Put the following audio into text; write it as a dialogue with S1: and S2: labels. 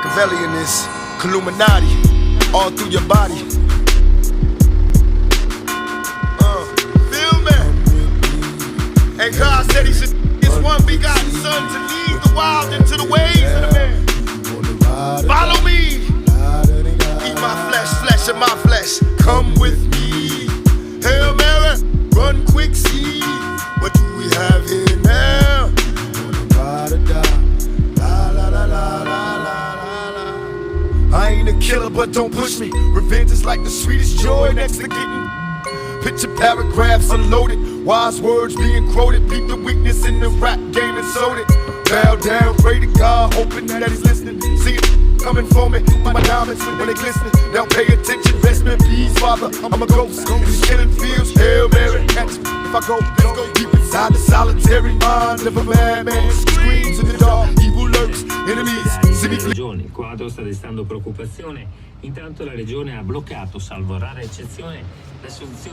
S1: Machiavellian is Illuminati all through your body. Feel me? And God said he should his one begotten son to lead the wild into the ways of the man. Follow me. Eat my flesh, flesh of my flesh. Come with me. Hail Mary, run quick, see. What do we have here now? I ain't a killer, but don't push me. Revenge is like the sweetest joy next to getting. Picture paragraphs unloaded, wise words being quoted. Beat the weakness in the rap game and sold it. Bow down, pray to God, hoping that he's listening. See it coming for me, my diamonds when they glistening. Now pay attention, rest in peace, Father. I'm a ghost, these killing fields. Hail Mary, catch me if I go. Let's go deep inside the solitary mind of a madman. Screams in the dark, evil lurks, enemies.
S2: Regione, il quadro sta destando preoccupazione. Intanto la regione ha bloccato, salvo rare eccezione, la soluzione.